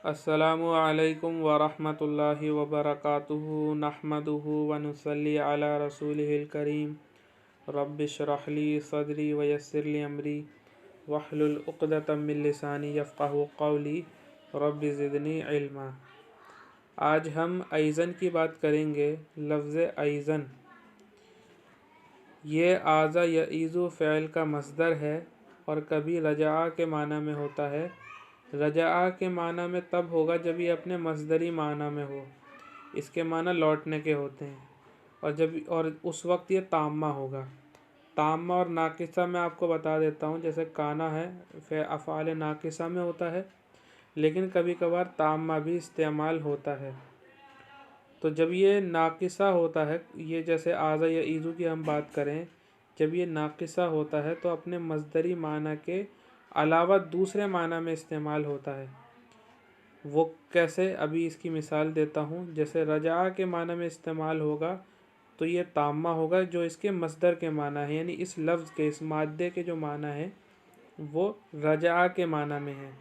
السلام علیکم ورحمۃ اللہ وبرکاتہ نحمدہ ونصلی علی رسولہ الکریم رب اشرح لی صدری ویسر لی امری واحلل عقدۃ من لسانی یفقہوا قولی رب زدنی علما۔ آج ہم ایزن کی بات کریں گے۔ لفظ ایزن یہ آزا یعیزو فعل کا مصدر ہے اور کبھی رجع کے معنی میں ہوتا ہے۔ رجع کے معنی میں تب ہوگا جب یہ اپنے مصدری معنی میں ہو، اس کے معنی لوٹنے کے ہوتے ہیں، اور اس وقت یہ تامہ ہوگا۔ تامہ اور ناقصہ میں آپ کو بتا دیتا ہوں، جیسے کانا ہے افعال ناقصہ میں ہوتا ہے، لیکن کبھی کبھار تامہ بھی استعمال ہوتا ہے۔ تو جب یہ ناقصہ ہوتا ہے، یہ جیسے آزا یعیزو کی ہم بات کریں، جب یہ ناقصہ ہوتا ہے تو اپنے مصدری معنی کے علاوہ دوسرے معنی میں استعمال ہوتا ہے۔ وہ کیسے؟ ابھی اس کی مثال دیتا ہوں۔ جیسے رجع کے معنی میں استعمال ہوگا تو یہ تامہ ہوگا جو اس کے مصدر کے معنی ہے، یعنی اس لفظ کے، اس مادے کے جو معنی ہے وہ رجع کے معنی میں ہے۔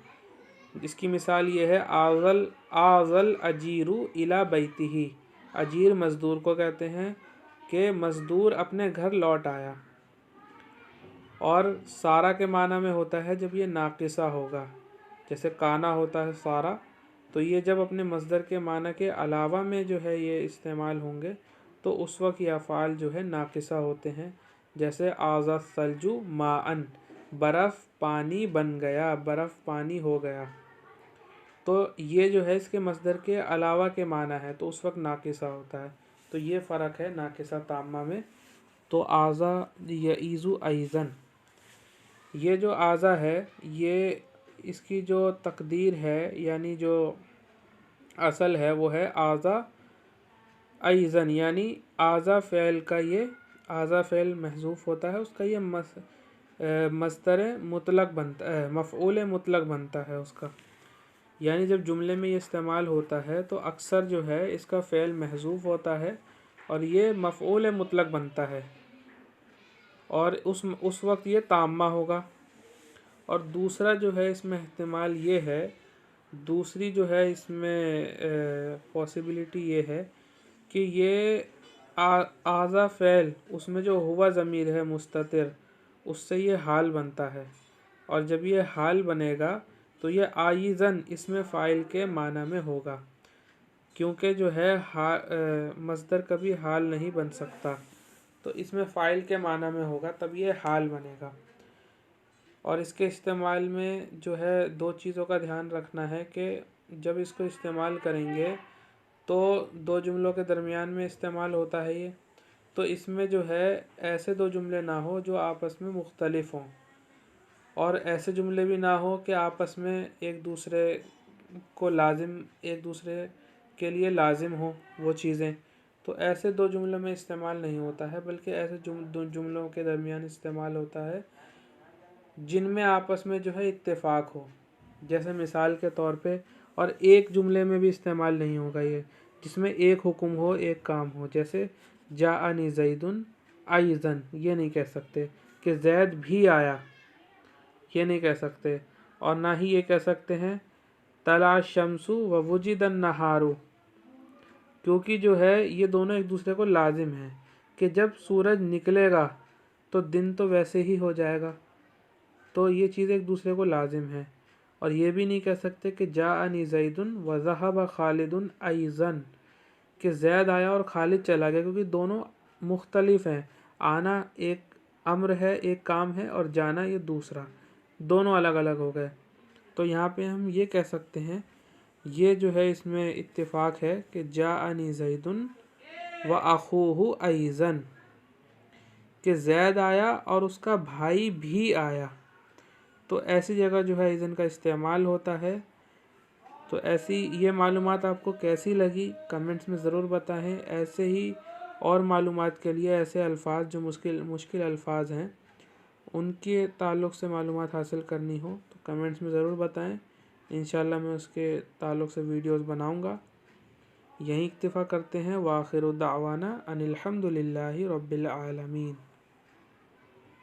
اس کی مثال یہ ہے، آذل اجیر الی بیتہ۔ اجیر مزدور کو کہتے ہیں کہ مزدور اپنے گھر لوٹ آیا۔ اور سارا کے معنی میں ہوتا ہے جب یہ ناقصہ ہوگا، جیسے کانا ہوتا ہے سارا، تو یہ جب اپنے مصدر کے معنی کے علاوہ میں جو ہے یہ استعمال ہوں گے تو اس وقت یہ افعال جو ہے ناقصہ ہوتے ہیں۔ جیسے آذا الثلج ماءً، برف پانی بن گیا، برف پانی ہو گیا۔ تو یہ جو ہے اس کے مصدر کے علاوہ کے معنی ہے تو اس وقت ناقصہ ہوتا ہے۔ تو یہ فرق ہے ناقصہ تامہ میں۔ تو آزا یعیزو ایزن، یہ جو آزا ہے یہ اس کی جو تقدیر ہے، یعنی جو اصل ہے وہ ہے آزا ایزن، یعنی آزا فعل کا، یہ آزا فعل محذوف ہوتا ہے، اس کا یہ مصدر مطلق بنتا ہے، مفعول مطلق بنتا ہے اس کا۔ یعنی جب جملے میں یہ استعمال ہوتا ہے تو اکثر جو ہے اس کا فعل محذوف ہوتا ہے اور یہ مفعول مطلق بنتا ہے، اور اس وقت یہ تامہ ہوگا۔ اور دوسرا جو ہے اس میں احتمال یہ ہے، دوسری جو ہے اس میں پاسبلٹی یہ ہے کہ یہ آزا فعل، اس میں جو ہوا ضمیر ہے مستتر، اس سے یہ حال بنتا ہے، اور جب یہ حال بنے گا تو یہ آئیزن اس میں فاعل کے معنی میں ہوگا، کیونکہ جو ہے مصدر کبھی حال نہیں بن سکتا، تو اس میں فاعل کے معنی میں ہوگا، تب یہ حال بنے گا۔ اور اس کے استعمال میں جو ہے دو چیزوں کا دھیان رکھنا ہے کہ جب اس کو استعمال کریں گے تو دو جملوں کے درمیان میں استعمال ہوتا ہے یہ، تو اس میں جو ہے ایسے دو جملے نہ ہو جو آپس میں مختلف ہوں، اور ایسے جملے بھی نہ ہو کہ آپس میں ایک دوسرے کے لیے لازم ہوں وہ چیزیں، تو ایسے دو جملوں میں استعمال نہیں ہوتا ہے، بلکہ ایسے دو جملوں کے درمیان استعمال ہوتا ہے جن میں آپس میں جو ہے اتفاق ہو۔ جیسے مثال کے طور پہ، اور ایک جملے میں بھی استعمال نہیں ہوگا یہ، جس میں ایک حکم ہو، ایک کام ہو، جیسے جاءنی زید ایضاً، یہ نہیں کہہ سکتے کہ زید بھی آیا، یہ نہیں کہہ سکتے، اور نہ ہی یہ کہہ سکتے ہیں طلع الشمس ووجد النہار، کیونکہ جو ہے یہ دونوں ایک دوسرے کو لازم ہیں کہ جب سورج نکلے گا تو دن تو ویسے ہی ہو جائے گا، تو یہ چیز ایک دوسرے کو لازم ہے۔ اور یہ بھی نہیں کہہ سکتے کہ جاءنی زید وذهب خالد ایضاً، کہ زید آیا اور خالد چلا گیا، کیونکہ دونوں مختلف ہیں۔ آنا ایک امر ہے، ایک کام ہے، اور جانا یہ دوسرا، دونوں الگ الگ ہو گئے۔ تو یہاں پہ ہم یہ کہہ سکتے ہیں، یہ جو ہے اس میں اتفاق ہے کہ جاءنی زید واخوہ ایضاً، کہ زید آیا اور اس کا بھائی بھی آیا۔ تو ایسی جگہ جو ہے ایضاً کا استعمال ہوتا ہے۔ تو ایسی یہ معلومات آپ کو کیسی لگی کمنٹس میں ضرور بتائیں۔ ایسے ہی اور معلومات کے لیے ایسے الفاظ جو مشکل الفاظ ہیں ان کے تعلق سے معلومات حاصل کرنی ہو تو کمنٹس میں ضرور بتائیں، انشاءاللہ میں اس کے تعلق سے ویڈیوز بناؤں گا۔ یہیں اکتفا کرتے ہیں۔ وآخر دعوانا ان الحمد للہ رب العالمین۔